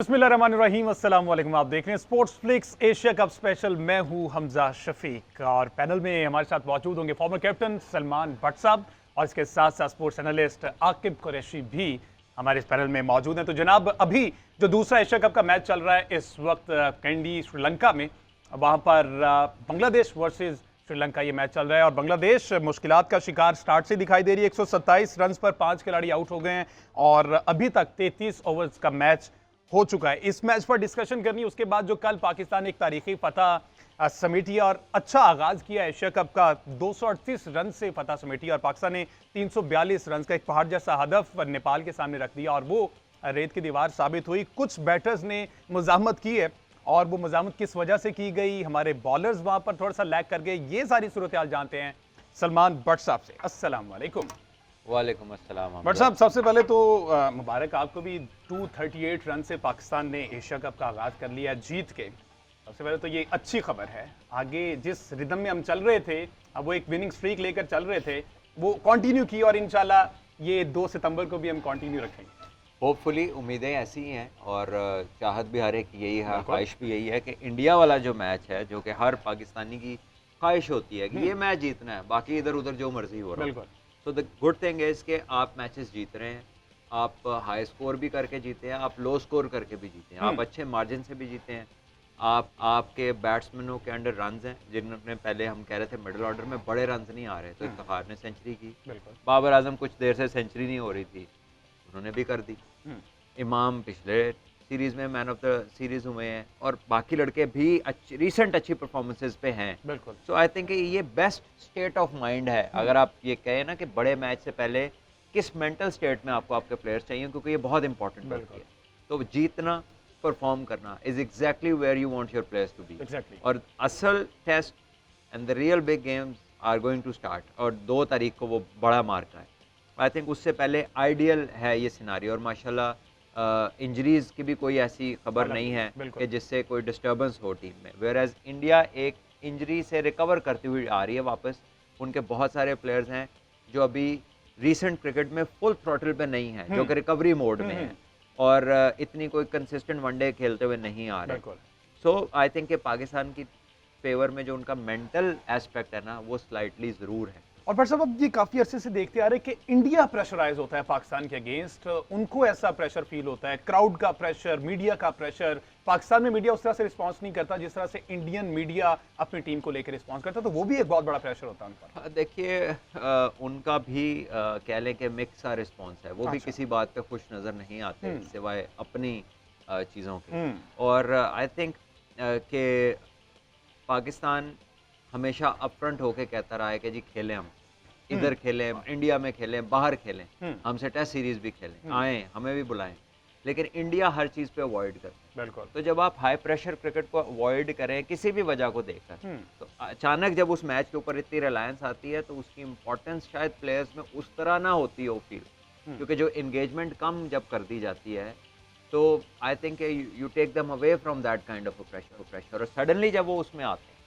बिस्मिल्लाहिर्रहमानिर्रहीम, अस्सलाम वालेकुम। आप देख रहे हैं sports flix Asia cup special. मैं हूं हमजा शफीक और पैनल में हमारे साथ मौजूद होंगे फॉर्मर कैप्टन सलमान भट्ट साहब और इसके साथ साथ स्पोर्ट्स एनालिस्ट आकिब कुरैशी भी हमारे इस पैनल में मौजूद हैं। तो जनाब, अभी जो दूसरा एशिया कप का मैच चल रहा है इस वक्त कैंडी श्रीलंका में, वहां पर बांग्लादेश वर्सेज श्रीलंका ये मैच चल रहा है और बांग्लादेश मुश्किलात का शिकार स्टार्ट से दिखाई दे रही है। 127 रन पर 5 खिलाड़ी आउट हो गए हैं और अभी तक 33 ओवर्स का मैच हो चुका है। इस मैच पर डिस्कशन करनी, उसके बाद जो कल पाकिस्तान एक तारीखी फतह समेटी और अच्छा आगाज किया एशिया कप का, 238 रन से फतह समेटी और पाकिस्तान ने 342 रन का एक पहाड़ जैसा हदफ नेपाल के सामने रख दिया और वो रेत की दीवार साबित हुई। कुछ बैटर्स ने मुजाहमत की है और वो मुजाहमत किस वजह से की गई, हमारे बॉलर्स वहां पर थोड़ा सा लैग कर गए, ये सारी सूरत हाल जानते हैं सलमान भट्ट साहब से। अस्सलाम वालेकुम। वालेकुम अस्सलाम। भट्ट साहब, सबसे पहले तो मुबारक आपको भी। 238 रन से पाकिस्तान ने एशिया कप का आगाज कर लिया जीत के। सबसे पहले तो ये अच्छी खबर है। आगे जिस रिदम में हम चल रहे थे, अब वो एक विनिंग स्ट्रीक लेकर चल रहे थे, वो कंटिन्यू की और इंशाल्लाह ये 2 सितंबर को भी हम कंटिन्यू रखेंगे। होपफुली उम्मीदें ऐसी ही हैं और चाहत भी हर एक यही है, ख्वाहिश भी यही है कि इंडिया वाला जो मैच है, जो कि हर पाकिस्तानी की ख्वाहिश होती है कि ये मैच जीतना है, बाकी इधर उधर जो मर्जी हो रहा है। तो द गुड थिंग इज़ कि आप मैचेस जीत रहे हैं, आप हाई स्कोर भी करके जीते हैं, आप लो स्कोर करके भी जीते हैं, आप अच्छे मार्जिन से भी जीते हैं। आपके बैट्समैनों के अंडर रन्स हैं जिन्होंने, पहले हम कह रहे थे मिडिल ऑर्डर में बड़े रन्स नहीं आ रहे, तो इफ्तिखार ने सेंचुरी की, बाबर आजम कुछ देर से सेंचुरी नहीं हो रही थी, उन्होंने भी कर दी, इमाम पिछले सीरीज़ में मैन ऑफ द सीरीज़ हुए हैं और बाकी लड़के भी रिसेंट अच्छी परफॉर्मेंसेज पे हैं। सो आई थिंक ये बेस्ट स्टेट ऑफ माइंड है। अगर आप ये कहें ना कि बड़े मैच से पहले किस मेंटल स्टेट में आपको आपके प्लेयर्स चाहिए, क्योंकि ये बहुत इंपॉर्टेंट होती है। तो जीतना, परफॉर्म करना is exactly where you want your players to be. और असल test and the real big games are going to start और 2 तारीख को वो बड़ा मार्का है। आई थिंक उससे पहले आइडियल है ये सिनारियो और माशाल्लाह इंजरीज की भी कोई ऐसी खबर नहीं है कि जिससे कोई डिस्टर्बेंस हो टीम में। वेयर एज इंडिया एक इंजरी से रिकवर करती हुई आ रही है वापस। उनके बहुत सारे प्लेयर्स हैं जो अभी रीसेंट क्रिकेट में फुल थ्रॉटल पे नहीं है, जो कि रिकवरी मोड में है और इतनी कोई कंसिस्टेंट वनडे खेलते हुए नहीं आ रहे। सो आई थिंक कि पाकिस्तान की फेवर में जो उनका मेंटल एस्पेक्ट है ना, वो स्लाइटली ज़रूर है। और भट्ट साहब, अब ये काफी अरसे से देखते आ रहे कि इंडिया प्रेशराइज होता है पाकिस्तान के अगेंस्ट, उनको ऐसा प्रेशर फील होता है, क्राउड का प्रेशर, मीडिया का प्रेशर। पाकिस्तान में मीडिया उस तरह से रिस्पांस नहीं करता जिस तरह से इंडियन मीडिया अपनी टीम को लेकर रिस्पांस करता, तो वो भी एक बहुत बड़ा प्रेशर होता है उनका। देखिए, उनका भी कह लें कि मिक्स सा रिस्पांस है। वो भी किसी बात पे खुश नज़र नहीं आते सिवाय अपनी चीज़ों के। और आई थिंक कि पाकिस्तान हमेशा अपफ्रंट होके कहता रहा है कि जी खेलें, हम इधर खेलें, इंडिया में खेलें, बाहर खेलें, हमसे टेस्ट सीरीज भी खेलें, आएँ, हमें भी बुलाएं। लेकिन इंडिया हर चीज़ पे अवॉइड करता है। तो जब आप हाई प्रेशर क्रिकेट को अवॉइड करें किसी भी वजह को देखकर, तो अचानक जब उस मैच के ऊपर इतनी रिलायंस आती है तो उसकी इंपॉर्टेंस शायद प्लेयर्स में उस तरह ना होती हो फील, क्योंकि जो इंगेजमेंट कम जब कर दी जाती है तो I think you take them away from that kind of pressure. और सडनली जब वो उसमें आते हैं,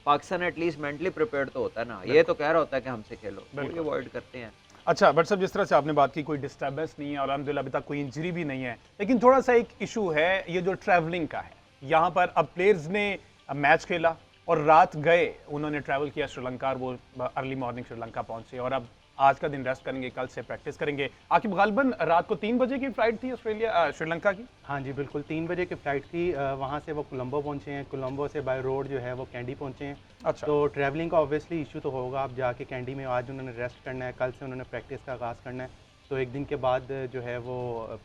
पाकिस्तान एटलीस्ट मेंटली प्रिपेयर्ड तो होता है ना, ये तो कह रहा होता है कि हमसे खेलो, वो अवॉइड करते हैं। अच्छा भट्ट साहब, जिस तरह से आपने बात की, कोई डिस्टर्बेंस नहीं है और अल्हम्दुलिल्लाह अभी तक कोई इंजरी भी नहीं है, लेकिन थोड़ा सा एक इशू है ये जो ट्रैवलिंग का है। यहाँ पर अब प्लेयर्स ने मैच खेला और रात गए, उन्होंने ट्रैवल किया श्रीलंका और वो अर्ली मॉर्निंग श्रीलंका पहुंचे और अब आज का दिन रेस्ट करेंगे, कल से प्रैक्टिस करेंगे। आकिब, गालिबन रात को 3 बजे की फ्लाइट थी श्रीलंका की? हाँ जी बिल्कुल, 3 बजे की फ़्लाइट थी। वहाँ से वो कोलंबो पहुँचे हैं, कोलंबो से बाय रोड जो है वो कैंडी पहुँचे हैं। अच्छा। तो ट्रैवलिंग का ऑब्वियसली इशू तो होगा। अब जाके कैंडी में आज उन्होंने रेस्ट करना है, कल से उन्होंने प्रैक्टिस का आगाज़ करना है, तो 1 दिन के बाद जो है वो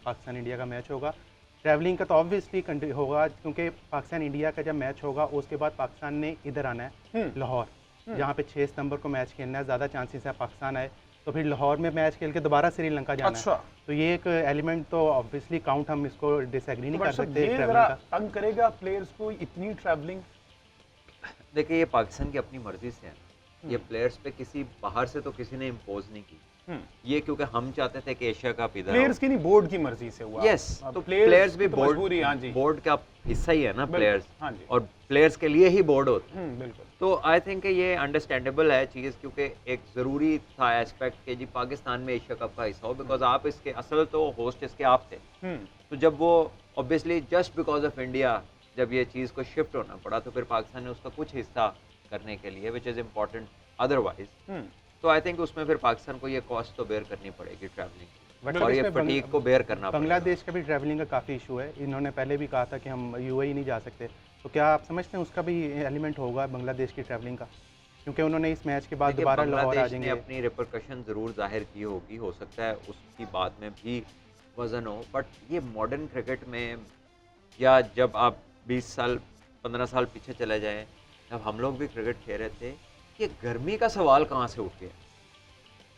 पाकिस्तान इंडिया का मैच होगा। ट्रैवलिंग का तो ऑब्वियसली होगा, क्योंकि पाकिस्तान इंडिया का जब मैच होगा उसके बाद पाकिस्तान ने इधर आना है लाहौर, जहाँ पे 6 सितंबर को मैच खेलना है। ज़्यादा चांसेस है पाकिस्तान आए, तो फिर लाहौर में मैच खेल के दोबारा श्रीलंका जाना है। तो ये एक एलिमेंट तो ऑब्वियसली काउंट, हम इसको डिसएग्री नहीं कर सकते। तंग करेगा प्लेयर्स को इतनी ट्रैवलिंग? देखिए, ये पाकिस्तान की अपनी मर्जी से है, ये प्लेयर्स पे किसी बाहर से तो किसी ने इम्पोज नहीं की। ये क्योंकि हम चाहते थे कि एशिया कप इधर प्लेयर्स की नहीं, बोर्ड की मर्जी से हुआ। यस, अब तो प्लेयर्स भी की तो मजबूरी है, हाँ जी। बोर्ड का हिस्सा ही है ना प्लेयर्स, हाँ जी। और प्लेयर्स के लिए ही बोर्ड होता है। बिल्कुल। तो आई थिंक ये अंडरस्टैंडेबल है चीज़, क्योंकि एक ज़रूरी था एस्पेक्ट कि जी पाकिस्तान में एशिया कप का हिस्सा हो, बिकॉज आप इसके असल तो होस्ट इसके आप थे। तो जब वो obviously just because of India जब ये चीज़ को शिफ्ट होना पड़ा, तो फिर पाकिस्तान ने उसका कुछ हिस्सा करने के लिए, विच इज़ इम्पॉर्टेंट अदरवाइज, तो आई थिंक उसमें फिर पाकिस्तान को ये कॉस्ट तो बेयर करनी पड़ेगी ट्रैवलिंग, और ये फटीग को बेयर करना पड़ेगा। बांग्लादेश का भी ट्रैवलिंग का काफ़ी इशू है। इन्होंने पहले भी कहा था कि हम यूएई नहीं जा सकते, तो क्या आप समझते हैं उसका भी एलिमेंट होगा बांग्लादेश की ट्रैवलिंग का, क्योंकि उन्होंने इस मैच के बाद दोबारा लाहौर आ बांग्लादेश ने जाएंगे। अपनी रिपरकशन ज़रूर जाहिर की होगी, हो सकता है उसकी बात में भी वजन हो, बट ये मॉडर्न क्रिकेट में, या जब आप 20 साल 15 साल पीछे चले जाएं, जब हम लोग भी क्रिकेट खेल रहे थे, कि गर्मी का सवाल कहाँ से उठ गया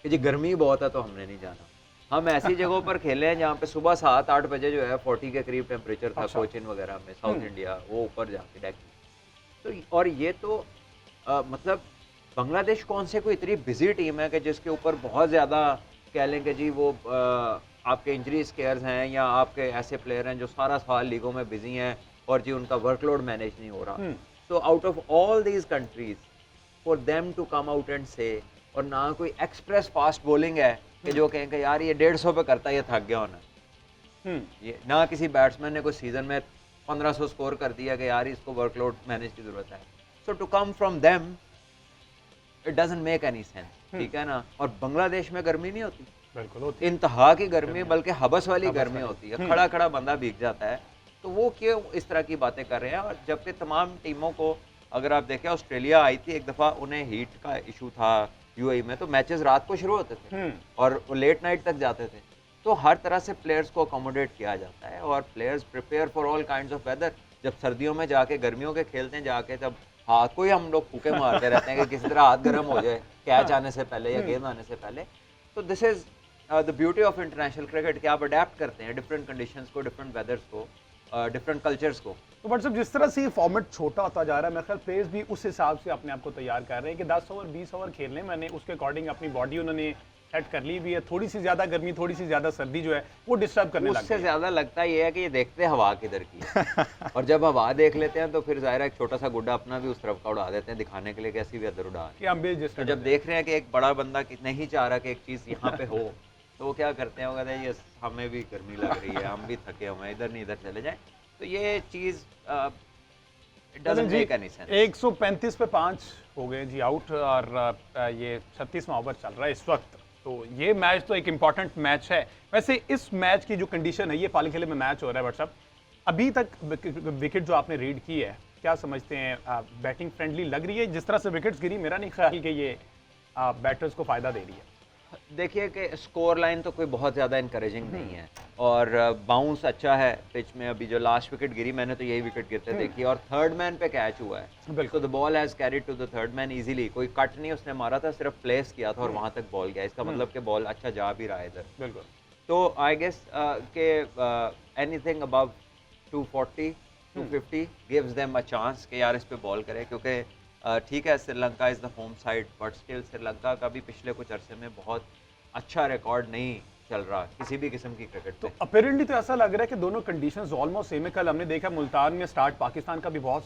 कि जी गर्मी बहुत है तो हमने नहीं जाना। हम ऐसी जगहों पर खेले हैं जहाँ पे सुबह 7-8 बजे जो है 40 के करीब टेम्परेचर था। अच्छा। कोचिन वगैरह में साउथ इंडिया, वो ऊपर जाके डेक। तो और ये तो मतलब बांग्लादेश कौन से कोई इतनी बिजी टीम है कि जिसके ऊपर बहुत ज़्यादा कह लें कि जी वो आपके इंजरी स्केयर्स हैं, या आपके ऐसे प्लेयर हैं जो सारा साल लीगों में बिजी हैं और जी उनका वर्कलोड मैनेज नहीं हो रहा। तो out of all these countries for them to come out and से, और ना कोई एक्सप्रेस फास्ट बॉलिंग है कि जो कहें कि यार ये 150 पे करता है, ये थक गया होना। ये ना किसी बैट्समैन ने कोई सीजन में 1500 स्कोर कर दिया कि यार इसको वर्कलोड मैनेज की जरूरत है। So to come from them it doesn't make any sense, ठीक है ना। और बांग्लादेश में गर्मी नहीं होती, बिल्कुल होती इंतहा की गर्मी, बल्कि हबस वाली गर्मी होती है, खड़ा खड़ा बंदा भीग जाता है। तो वो क्यों इस तरह की बातें कर रहे हैं। और जबकि तमाम टीमों को अगर आप देखें, ऑस्ट्रेलिया आई थी एक दफ़ा, उन्हें हीट का इशू था यूएई में, तो मैचेस रात को शुरू होते थे और वो लेट नाइट तक जाते थे। तो हर तरह से प्लेयर्स को अकोमोडेट किया जाता है, और players prepare for all kinds of weather. जब सर्दियों में जाके, गर्मियों के खेलते हैं जाके, तब हाथ को ही हम लोग फूके मारते रहते हैं कि किसी तरह हाथ गर्म हो जाए कैच आने से पहले या गेंद आने से पहले। तो this is the beauty of international cricket कि आप अडेप्ट करते हैं डिफरेंट कंडीशंस को, डिफरेंट वेदर्स को, डिफरेंट कल्चर्स को। तो बट साहब जिस तरह से ये फॉर्मेट छोटा होता जा रहा है, मेरे ख्याल प्लेयर्स भी उस हिसाब से अपने आप को तैयार कर रहे हैं कि 10 ओवर 20 ओवर खेलने, मैंने उसके अकॉर्डिंग अपनी बॉडी उन्होंने सेट कर ली भी है। थोड़ी सी ज़्यादा गर्मी, थोड़ी सी ज़्यादा सर्दी जो है वो डिस्टर्ब करने लग उससे गई है। ज़्यादा लगता ये है कि ये देखते हैं हवा किधर की है। और जब हवा देख लेते हैं तो फिर ज़ाहिर है एक छोटा सा गुड्डा अपना भी उस तरफ का उड़ा देते हैं, दिखाने के लिए कैसी भी अदर उड़ा। कि हम भी जिस तो जब देख रहे हैं कि एक बड़ा बंदा नहीं चाह रहा कि एक चीज़ यहाँ पे हो, तो वो क्या करते हैं, वो कहते हैं ये हमें भी गर्मी लग रही है, हम भी थके हुए हैं, इधर नहीं इधर चले जाएं। तो ये चीज़ it doesn't make any sense. 135 पे 5 हो गए जी आउट, और ये 36वां ओवर चल रहा है इस वक्त। तो ये मैच तो एक इम्पॉर्टेंट मैच है। वैसे इस मैच की जो कंडीशन है, ये पालखेले में मैच हो रहा है, बट साहब अभी तक विकेट जो आपने रीड की है, क्या समझते हैं बैटिंग फ्रेंडली लग रही है? जिस तरह से विकेट्स गिरी, मेरा नहीं ख्याल कि ये बैटर्स को फ़ायदा दे रही है। देखिए कि स्कोर लाइन तो कोई बहुत ज़्यादा इंकरेजिंग नहीं है, और बाउंस अच्छा है पिच में। अभी जो लास्ट विकेट गिरी, मैंने तो यही विकेट गिरते देखी, और थर्ड मैन पे कैच हुआ है। बिल्कुल। तो the ball has carried to the third man easily. कोई कट नहीं उसने मारा था, सिर्फ प्लेस किया था और वहाँ तक बॉल गया। इसका मतलब कि बॉल अच्छा जा भी रहा है इधर। बिल्कुल। तो आई गेस के anything above 240 250 gives them a chance कि यार इस पे बॉल करे, क्योंकि ठीक है Sri Lanka is the home side, but still Sri Lanka का भी पिछले कुछ अरसे में बहुत अच्छा रिकॉर्ड नहीं चल रहा किसी भी किस्म की क्रिकेट तो में। अपेरेंटली तो ऐसा लग रहा है कि दोनों कंडीशंस ऑलमोस्ट सेम है। कल हमने देखा मुल्तान में स्टार्ट पाकिस्तान का भी बहुत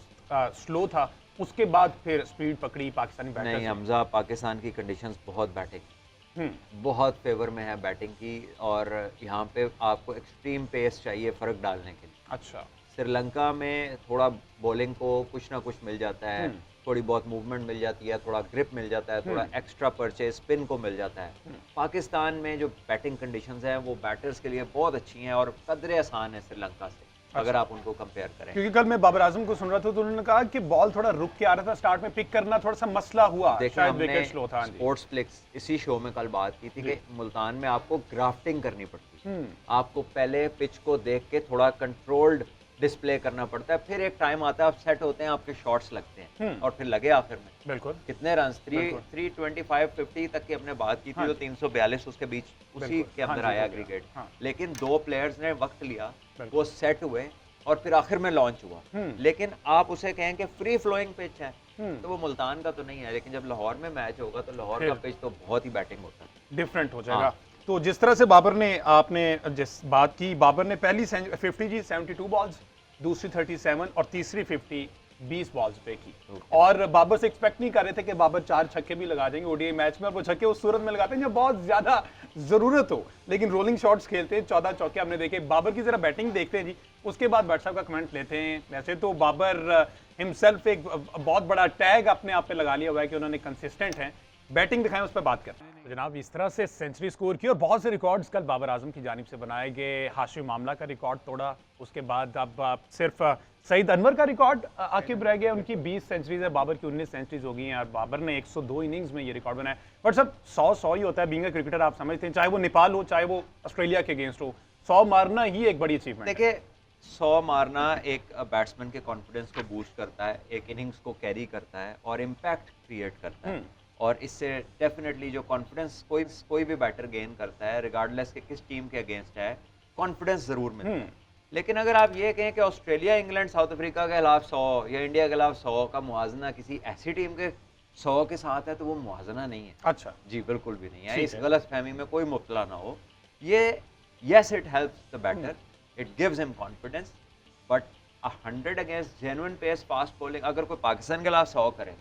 स्लो था, उसके बाद फिर स्पीड पकड़ी पाकिस्तानी बैटर्स नहीं ने। हमजा, पाकिस्तान की कंडीशंस बहुत बैटिंग बहुत फेवर में है बैटिंग की, और यहाँ पे आपको एक्सट्रीम पेस चाहिए फ़र्क डालने के लिए। अच्छा। श्रीलंका में थोड़ा बॉलिंग को कुछ ना कुछ मिल जाता है, थोड़ी बहुत मूवमेंट मिल जाती है, थोड़ा ग्रिप मिल जाता है, थोड़ा एक्स्ट्रा परचेज स्पिन को मिल जाता है। पाकिस्तान में जो बैटिंग कंडीशंस हैं वो बैटर्स के लिए बहुत अच्छी हैं और कदरे आसान है श्रीलंका से, अगर आप उनको कंपेयर करें। क्योंकि कल मैं बाबर आजम को सुन रहा था तो उन्होंने कहा कि बॉल थोड़ा रुक के आ रहा था, स्टार्ट में पिक करना थोड़ा सा मसला हुआ, देखिए शायद हमने विकेट स्लो था। स्पोर्ट्स फ्लिक्स इसी शो में कल बात की थी कि मुल्तान में आपको ग्राफ्टिंग करनी पड़ती है। आपको पहले पिच को देख के थोड़ा कंट्रोल्ड डिस्प्ले करना पड़ता है, फिर एक टाइम आता है आप सेट होते हैं, आपके शॉट्स लगते हैं और फिर लगे आखिर में। बिल्कुल। कितने रन 325-50 तक की हमने बात की थी, जो 342 उसके बीच उसी के अंदर आया एग्रीगेट। लेकिन दो प्लेयर्स ने वक्त लिया, वो सेट हुए और फिर आखिर में लॉन्च हुआ। लेकिन आप उसे कहें कि फ्री फ्लोइंग पिच है, तो वो मुल्तान का तो नहीं है, लेकिन जब लाहौर में मैच होगा तो लाहौर फिर। का पिच तो बहुत ही बैटिंग होता है। डिफरेंट हो जाएगा। हाँ। तो जिस तरह से बाबर ने, आपने जिस बात की, बाबर ने पहली 50 जी 72 बॉल्स, दूसरी 37 और तीसरी 50 20 बॉल्स पे की। और बाबर से एक्सपेक्ट नहीं कर रहे थे कि बाबर 4 छक्के भी लगा देंगे ओडीआई मैच में, और वो छक्के उस सूरत में लगाते हैं जब बहुत ज्यादा जरूरत हो, लेकिन रोलिंग शॉट्स खेलते हैं। 14 चौके हमने देखे। बाबर की जरा बैटिंग देखते हैं जी, उसके बाद भट्ट साहब का कमेंट लेते हैं। वैसे तो बाबर हिमसेल्फ एक बहुत बड़ा टैग अपने आप पे लगा लिया हुआ है कि उन्होंने कंसिस्टेंट हैं। बैटिंग दिखाएं, उस पर बात करते हैं। तो जनाब, इस तरह से सेंचुरी स्कोर की और बहुत से रिकॉर्ड्स कल बाबर आजम की जानिब से बनाए गए। हाशिम मामला का रिकॉर्ड तोड़ा, उसके बाद अब सिर्फ सईद अनवर का रिकॉर्ड आकिब रह गया। उनकी 20 सेंचुरीज है, बाबर की 19 सेंचुरीज हो गई हैं, और बाबर ने 102 इनिंग्स में ये रिकॉर्ड बनाया। बट सब 100 ही होता है। बीइंग अ क्रिकेटर आप समझते हैं, चाहे वो नेपाल हो, चाहे वो ऑस्ट्रेलिया के अगेंस्ट हो, 100 मारना ही एक बड़ी अचीवमेंट है। देखिए, 100 मारना एक बैट्समैन के कॉन्फिडेंस को बूस्ट करता है, एक इनिंग्स को कैरी करता है और इम्पैक्ट क्रिएट करता है। और इससे डेफिनेटली जो कॉन्फिडेंस कोई भी बैटर गेन करता है, रिगार्डलेस के किस टीम के अगेंस्ट है, कॉन्फिडेंस जरूर मिलता है। लेकिन अगर आप ये कहें कि ऑस्ट्रेलिया, इंग्लैंड, साउथ अफ्रीका के खिलाफ 100 या इंडिया के खिलाफ 100 का मुआजना किसी ऐसी टीम के 100 के साथ है, तो वो मुआजना नहीं है। अच्छा जी बिल्कुल भी नहीं है। ठीक इस है। गलत फहमी में कोई मुब्तला ना हो। ये yes it helps the batter, it gives him confidence, but 100 against genuine pace fast bowling, अगर कोई पाकिस्तान के खिलाफ 100 करे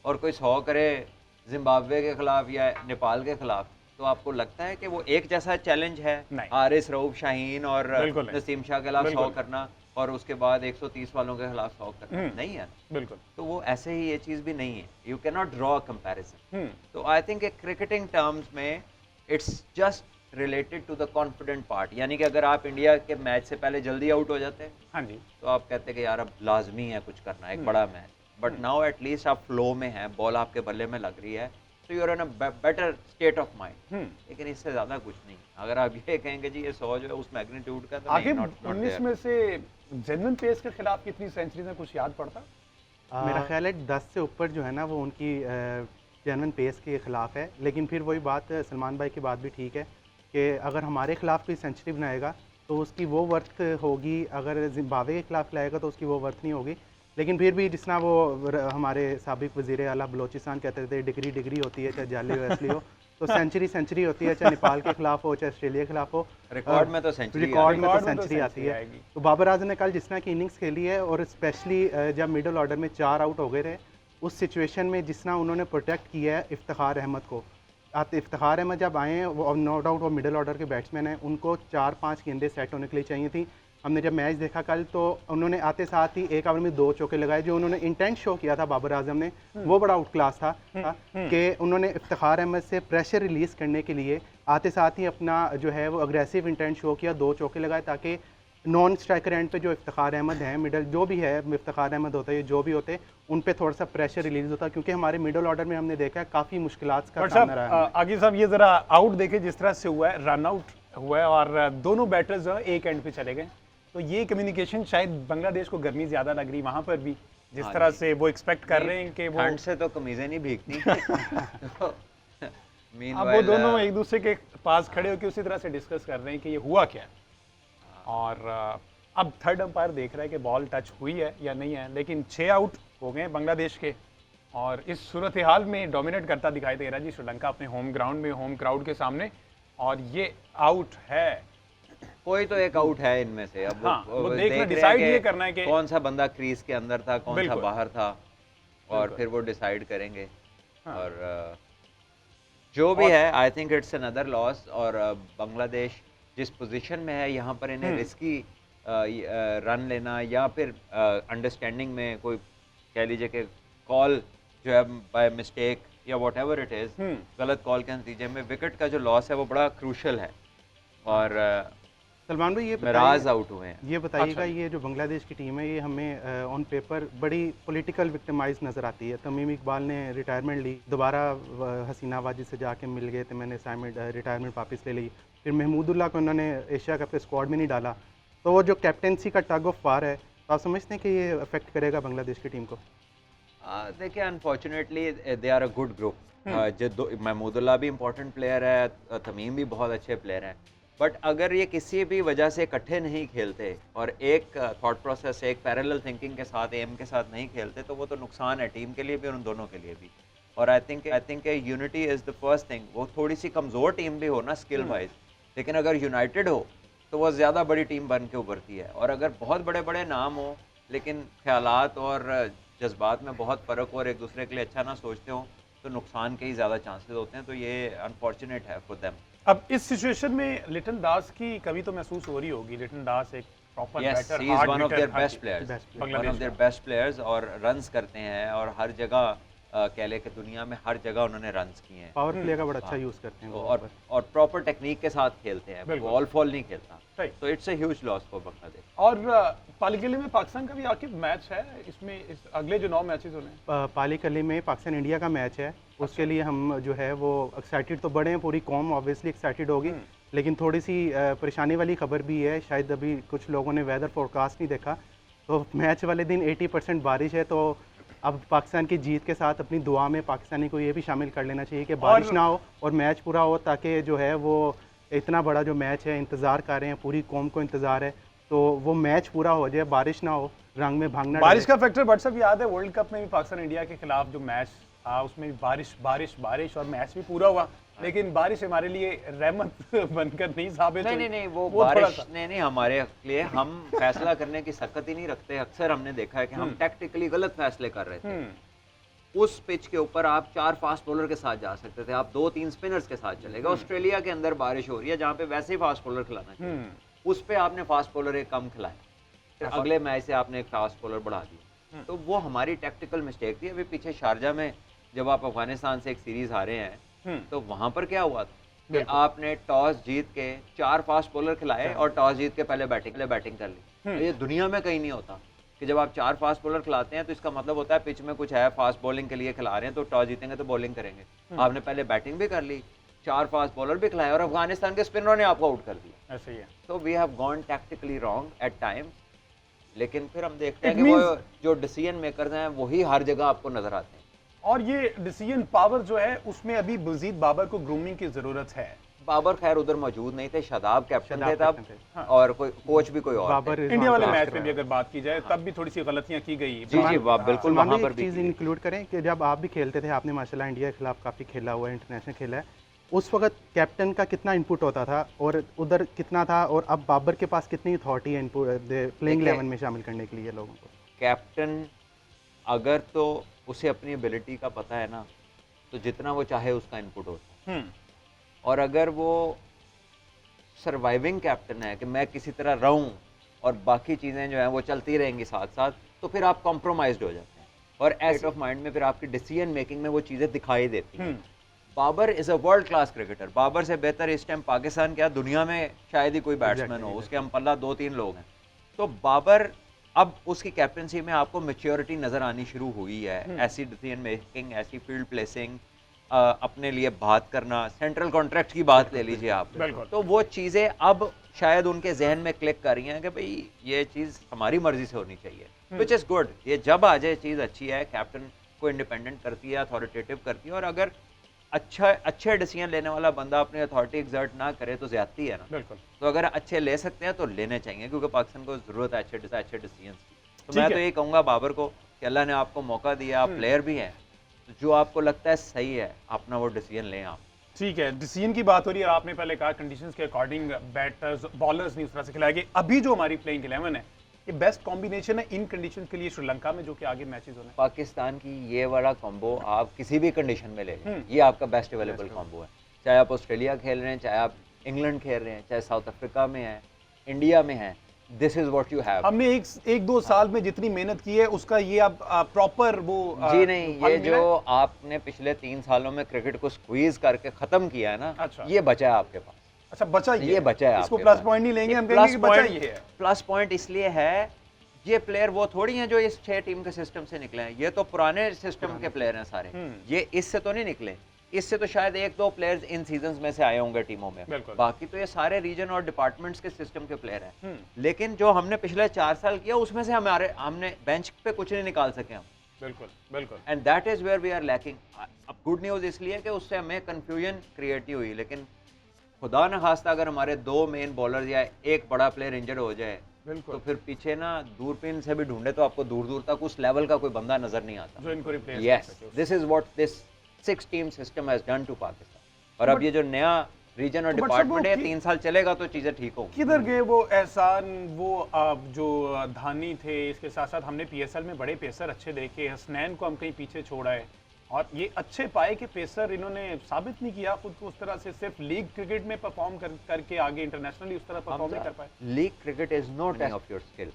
और कोई 100 करे जिम्बाब्वे के खिलाफ या नेपाल के खिलाफ, तो आपको लगता है कि वो एक जैसा चैलेंज है? नहीं। हारिस, रऊफ, शाहीन और बिल्कुल नहीं। नसीम शाह के खिलाफ 100 बिल्कुल। करना और उसके बाद 130 वालों के खिलाफ 100 करना, नहीं है। बिल्कुल। तो वो ऐसे ही ये चीज़ भी नहीं है। You can not draw comparison. Hmm. तो आई थिंक क्रिकेटिंग टर्म्स में it's just related to the confident part, यानी कि अगर आप इंडिया के मैच से पहले जल्दी आउट हो जाते हैं हाँ जी। तो आप कहते हैं कि यार अब लाजमी है कुछ करना, एक बड़ा मैच। बट नाउ एटलीस्ट आप फ्लो में हैं, बॉल आपके बल्ले में लग रही है, तो you are in a better state of mind. लेकिन इससे ज़्यादा कुछ नहीं। अगर आप ये कहेंगे जी ये 100 जो है उस मैग्नीट्यूड का, तो नहीं, आकिब, not 19 there। में से जेन्युइन पेस के खिलाफ कितनी सेंचुरीज हैं, कुछ याद पड़ता? मेरा ख्याल है 10 से ऊपर जो है ना वो उनकी जेन्युइन पेस के खिलाफ है। लेकिन फिर वही बात, सलमान भाई की बात भी ठीक है कि अगर हमारे खिलाफ कोई सेंचुरी बनाएगा तो उसकी वो वर्थ होगी, अगर जिम्बाब्वे के खिलाफ लाएगा तो उसकी वो वर्थ नहीं होगी। लेकिन फिर भी जिस तरह वो हमारे साबिक वज़ीर आला बलोचिस्तान कहते थे, डिग्री डिग्री होती है, चाहे जाली हो असली हो, तो सेंचुरी सेंचुरी होती है, चाहे नेपाल के खिलाफ हो, चाहे ऑस्ट्रेलिया के खिलाफ हो। रिकॉर्ड में तो सेंचुरी रिकॉर्ड में तो रिकॉर्ड में तो सेंचुरी आती सेंचुरी है। आएगी। तो बाबर आजम ने कल जिस तरह की इनिंग्स खेली है, और स्पेशली जब मिडल ऑर्डर में 4 आउट हो गए थे, उस सिचुएशन में जिस तरह उन्होंने प्रोटेक्ट किया है इफ्तिखार अहमद को। इफ्तिखार अहमद जब आए हैं, वो नो डाउट वो मिडल ऑर्डर के बैट्समैन हैं, उनको 4-5 गेंदें सेट होने के लिए चाहिए थी। हमने जब मैच देखा कल, तो उन्होंने आते साथ ही एक ओवर में 2 चौके लगाए। जो उन्होंने इंटेंट शो किया था बाबर आजम ने, वो बड़ा आउट क्लास था कि उन्होंने इफ्तिखार अहमद से प्रेशर रिलीज करने के लिए आते साथ ही अपना जो है वो अग्रेसिव इंटेंट शो किया, 2 चौके लगाए, ताकि नॉन स्ट्राइकर एंड पे जो इफ्तिखार अहमद हैं, मिडल जो भी है, इफ्तिखार अहमद होता है, जो भी होते, उन पे थोड़ा सा प्रेशर रिलीज होता, क्योंकि हमारे मिडल ऑर्डर में हमने देखा है काफ़ी मुश्किलात का बट सामना साहब, रहा है। आकिब साहब, ये जरा आउट देखे जिस तरह से हुआ है, रन आउट हुआ है और दोनों बैटर्स जो है एक एंड पे चले गए। तो ये कम्युनिकेशन शायद बांग्लादेश को गर्मी ज्यादा लग रही वहां पर भी, जिस हाँ तरह जी। से वो एक्सपेक्ट कर रहे हैं कि वो ठंड से तो कमीजें नहीं भीगती। अब वो दोनों एक दूसरे के पास खड़े होकर उसी तरह से डिस्कस कर रहे हैं कि ये हुआ क्या है। और अब थर्ड अंपायर देख रहा है कि बॉल टच हुई है या नहीं है, लेकिन 6 आउट हो गए बांग्लादेश के, और इस सूरत हाल में डोमिनेट करता दिखाई दे रहा है जी श्रीलंका अपने होम ग्राउंड में, होम क्राउड के सामने, और ये आउट है। कोई तो एक आउट है इनमें से। अब हाँ, वो देख देखना, रहे हैं डिसाइड कि ये करना है कि कौन सा बंदा क्रीज के अंदर था, कौन सा बिल्कुल। बाहर था, और बिल्कुल। फिर वो डिसाइड करेंगे। हाँ। और जो भी है, I think it's another loss. और बांग्लादेश जिस पोजीशन में है, यहाँ पर इन्हें रिस्की रन लेना या फिर अंडरस्टैंडिंग में कोई कह लीजिए कि कॉल जो है बाय मिस्टेक या वॉट एवर इट इज़, गलत कॉल के नतीजे में विकेट का जो लॉस है वो बड़ा क्रूशल है। और सलमान भाई, ये मिराज आउट हुए हैं। ये बताइएगा, अच्छा। ये जो बांग्लादेश की टीम है, ये हमें ऑन पेपर बड़ी पॉलिटिकल विक्टिमाइज नज़र आती है। तमीम इकबाल ने रिटायरमेंट ली, दोबारा हसीना वाजिद से जाके मिल गए, तो मैंने असाइनमेंट रिटायरमेंट वापस ले ली। फिर महमूदुल्लाह को उन्होंने एशिया कप के स्क्वाड में नहीं डाला। तो वो जो कैप्टेंसी का टग ऑफ वार है, तो आप समझते हैं कि ये अफेक्ट करेगा बांग्लादेश की टीम को? देखिए, unfortunately they are a good group. Mahmudullah भी इंपॉर्टेंट प्लेयर है, तमीम भी बहुत अच्छे प्लेयर हैं, बट अगर ये किसी भी वजह से इकट्ठे नहीं खेलते और एक थॉट प्रोसेस, एक पैरेलल थिंकिंग के साथ, एम के साथ नहीं खेलते, तो वो तो नुकसान है टीम के लिए भी और उन दोनों के लिए भी। और I think unity is the first thing. वो थोड़ी सी कमज़ोर टीम भी हो ना स्किल वाइज, लेकिन अगर यूनाइटेड हो तो वो ज़्यादा बड़ी टीम बन के उभरती है। और अगर बहुत बड़े बड़े नाम हो लेकिन ख्यालात और जज्बात में बहुत फ़र्क हो और एक दूसरे के लिए अच्छा ना सोचते हो, तो नुकसान के ही ज़्यादा चांसेस होते हैं। तो ये अनफॉर्चुनेट है फॉर देम। अब इस सिचुएशन में लिटन दास की कभी तो महसूस हो रही होगी। लिटन दास एक proper Yes, batter, he is hard one of hitter, their best players. Best One Bangladesh of their का। best players और रन्स करते हैं और हर जगह कह ले कि दुनिया में हर जगह उन्होंने रन्स किए हैं। पावर प्ले का बड़ा अच्छा यूज़ करते हैं वो वहाँ पर। और प्रॉपर टेक्निक के साथ खेलते हैं, बिल्कुल। बॉल फॉल नहीं खेलता। Right. तो it's a huge loss for Bangladesh. और पालीगली में पाकिस्तान का भी आखिर मैच है इसमें, इस अगले जो 9 मैचेस होने हैं। पालीकली में पाकिस्तान इंडिया का मैच है, उसके लिए हम जो है वो एक्साइटेड तो बड़े हैं, पूरी कौम ऑब्वियसली एक्साइटेड होगी, लेकिन थोड़ी सी परेशानी वाली खबर भी है। शायद अभी कुछ लोगों ने वेदर फोरकास्ट नहीं देखा, तो मैच वाले दिन 80% बारिश है। तो अब पाकिस्तान की जीत के साथ अपनी दुआ में पाकिस्तानी को ये भी शामिल कर लेना चाहिए कि बारिश ना हो और मैच पूरा हो, ताकि जो है वो इतना बड़ा जो मैच है, इंतज़ार कर रहे हैं, पूरी कौम को इंतज़ार है, तो वो मैच पूरा हो जाए, बारिश ना हो, रंग में भागना बारिश का फैक्टर बट सब याद है वर्ल्ड कप में भी पाकिस्तान इंडिया के खिलाफ जो मैच था उसमें भी बारिश बारिश बारिश और मैच भी पूरा हुआ, लेकिन बारिश हमारे लिए रहमत बनकर नहीं साबित हुई। नहीं वो थोड़ा बारिश सा। ने नहीं हमारे लिए, हम फैसला करने की सकत ही नहीं रखते। अक्सर हमने देखा है कि हम टैक्टिकली गलत फैसले कर रहे थे। उस पिच के ऊपर आप 4 फास्ट बॉलर के साथ जा सकते थे, आप 2-3 स्पिनर्स के साथ चले गए। ऑस्ट्रेलिया के अंदर बारिश हो रही है जहाँ पे वैसे ही फास्ट बॉलर खिलाना चाहिए, उस पे आपने फास्ट बॉलर एक कम खिलाया, फिर अगले मैच से आपने एक फास्ट बॉलर बढ़ा दिया। तो वो हमारी टैक्टिकल मिस्टेक थी। अभी पीछे शारजा में जब आप अफगानिस्तान से एक सीरीज हारे हैं, तो वहां पर क्या हुआ था कि आपने टॉस जीत के 4 फास्ट बॉलर खिलाए और टॉस जीत के पहले बैटिंग कर ली। तो ये दुनिया में कहीं नहीं होता कि जब आप 4 फास्ट बॉलर खिलाते हैं तो इसका मतलब होता है पिच में कुछ है, फास्ट बॉलिंग के लिए खिला रहे हैं, तो टॉस जीतेंगे तो बॉलिंग करेंगे। आपने पहले बैटिंग भी कर ली, 4 फास्ट बॉलर भी खिलाए और अफगानिस्तान के स्पिनरों ने आपको आउट कर दिया। ऐसे ही है। तो we have gone tactically wrong at times, लेकिन फिर हम देखते हैं कि वो जो डिसीजन मेकर्स हैं वही हर जगह आपको नजर आते हैं। और ये डिसीजन पावर जो है उसमें अभी मजीद बाबर को ग्रूमिंग की जरूरत है। बाबर खैर उधर मौजूद नहीं थे, शादाब कैप्टन थे तब, कैप्टन और कोई कोच भी कोई और बाबर थे। इंडिया वाले वहाँ मैच पर में भी अगर बात की जाए तब भी थोड़ी सी गलतियां की गई। जी बिल्कुल सलमान वहाँ भाई, पर एक भी चीज़ की। इंक्लूड करें कि जब आप भी खेलते थे, आपने माशाल्लाह इंडिया के खिलाफ काफ़ी खेला हुआ है, इंटरनेशनल खेला है, उस वक्त कैप्टन का कितना इनपुट होता था और उधर कितना था, और अब बाबर के पास कितनी अथॉरिटी है इनपुट प्लेइंग 11 में शामिल करने के लिए लोगों को? कैप्टन अगर तो उसे अपनी एबिलिटी का पता है ना, तो जितना वो चाहे उसका इनपुट होता है। और अगर वो सर्वाइविंग कैप्टन है कि मैं किसी तरह रहूं और बाकी चीज़ें जो हैं वो चलती रहेंगी साथ साथ, तो फिर आप कॉम्प्रोमाइज्ड हो जाते हैं और एट ऑफ माइंड में फिर आपकी डिसीजन मेकिंग में वो चीज़ें दिखाई देती हैं। Babar is a world class cricketer. Babar से बेहतर इस टाइम पाकिस्तान क्या दुनिया में शायद ही कोई बैट्समैन हो, उसके हम पल्ला 2-3 लोग हैं। तो बाबर अब उसकी कैप्टनसी में आपको मैच्योरिटी नज़र आनी शुरू हुई है, ऐसी डिसीजन मेकिंग, ऐसी फील्ड प्लेसिंग, अपने लिए बात करना, सेंट्रल कॉन्ट्रैक्ट की बात ले लीजिए आप, तो वो चीज़ें अब शायद उनके जहन में क्लिक कर रही हैं कि भाई ये चीज़ हमारी मर्जी से होनी चाहिए, विच इज़ गुड। ये जब आ जाए चीज़ अच्छी है, कैप्टन को इंडिपेंडेंट करती है, अथॉरिटेटिव करती है, और अगर अच्छे डिसीजन लेने वाला बंदा अपनी अथॉरिटी एग्जर्ट ना करे तो ज्यादती है ना। बिल्कुल। तो अगर अच्छे ले सकते हैं तो लेने चाहिए, क्योंकि पाकिस्तान को जरूरत है अच्छे डिसीजन की। तो मैं तो ये कहूँगा बाबर को कि अल्लाह ने आपको मौका दिया, आप प्लेयर भी हैं, तो जो आपको लगता है सही है अपना वो डिसीजन लें आप। ठीक है, डिसीजन की बात हो रही है और आपने पहले कहा कंडीशंस के अकॉर्डिंग बैटर्स बॉलर्स नहीं उस तरह से खिलाएंगे। अभी जो हमारी प्लेइंग 11 है ये बेस्ट कॉम्बिनेशन है इन कंडीशंस के लिए श्रीलंका में, जो कि आगे मैचेस होने हैं। पाकिस्तान की ये वाला कॉम्बो आप किसी भी कंडीशन में ले लें, ये आपका बेस्ट अवेलेबल कॉम्बो है। चाहे आप ऑस्ट्रेलिया खेल रहे हैं, चाहे आप इंग्लैंड खेल रहे हैं, चाहे साउथ अफ्रीका में है, इंडिया में है, this is what you have. हमने एक दो साल में जितनी मेहनत की है उसका ये अब प्रॉपर वो जी नहीं, ये जो आपने पिछले 3 सालों में क्रिकेट को स्क्वीज करके खत्म किया है ना, अच्छा। ये बचा है आपके पास। अच्छा, बचा ये बचा है इसको आपके प्लस पास। पॉइंट नहीं लेंगे, ये हम कहेंगे कि बचा point- ये है। प्लस पॉइंट इसलिए है, ये प्लेयर वो थोड़ी हैं जो इस 6 टीम के सिस्टम से निकले हैं, ये तो पुराने सिस्टम के प्लेयर हैं सारे, ये इससे तो नहीं निकले। इससे तो शायद 1-2 प्लेयर्स इन सीजन्स में से आए होंगे टीमों में, बाकी तो ये सारे रीजन और डिपार्टमेंट्स के सिस्टम के प्लेयर हैं। लेकिन जो हमने पिछले 4 साल किया उसमें से हमने बेंच पे कुछ नहीं निकाल सके हम। बिल्कुल बिल्कुल। And that is where we are lacking. अब गुड न्यूज़ इसलिए कि उससे हमें कंफ्यूजन क्रिएट हुई, लेकिन खुदा न खास्ता अगर हमारे 2 मेन बॉलर या एक बड़ा प्लेयर इंजर्ड हो जाए बिल्कुल तो फिर पीछे ना दूरबीन से भी ढूंढे तो आपको दूर दूर तक उस लेवल का कोई बंदा नजर नहीं आता। जो इनको replace yes, this is what this 6 team system has done to Pakistan. और अब ये जो नया रीजन और तो डिपार्टमेंट है 3 साल चलेगा तो चीजें ठीक होंगी। किधर गए वो एहसान, वो जो धानी थे, इसके साथ साथ हमने पीएसएल में बड़े पेसर अच्छे देखे, हसनैन को हम कहीं पीछे छोड़ा है और ये अच्छे पाए कि पेसर इन्होंने साबित नहीं किया खुद को उस तरह से, सिर्फ लीग क्रिकेट में परफॉर्म करके आगे इंटरनेशनली उस तरह परफॉर्म नहीं कर पाए। League cricket is no test of your skill.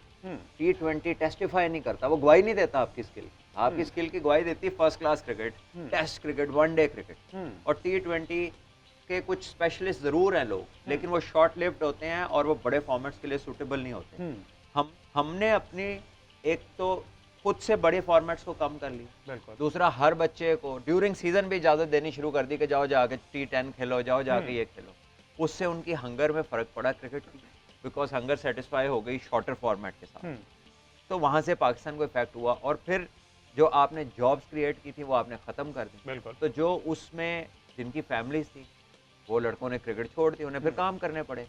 T20 testify नहीं करता, वो गवाही नहीं देता आपकी स्किल। आपकी स्किल की गवाही देती है first class cricket, test cricket, one day cricket. और T20 के कुछ स्पेशलिस्ट जरूर हैं लोग, लेकिन वो शॉर्ट लिव्ड होते हैं और वो बड़े फॉर्मेट्स के लिए सूटेबल नहीं होते। हमने अपनी एक तो खुद से बड़े फॉर्मेट्स को कम कर ली, दूसरा हर बच्चे को ड्यूरिंग सीजन भी इजाजत देनी शुरू कर दी कि जाओ जाके T10 खेलो, जाओ जाके ये खेलो। उससे उनकी हंगर में फर्क पड़ा क्रिकेट की, बिकॉज हंगर सेटिस्फाई हो गई शॉर्टर फॉर्मेट के साथ। तो वहां से पाकिस्तान को इफेक्ट हुआ और फिर जो आपने जॉब्स क्रिएट की थी वो आपने खत्म कर दी। तो जो उसमें जिनकी फैमिलीज थी वो लड़कों ने क्रिकेट छोड़ दी, उन्हें फिर काम करने पड़े।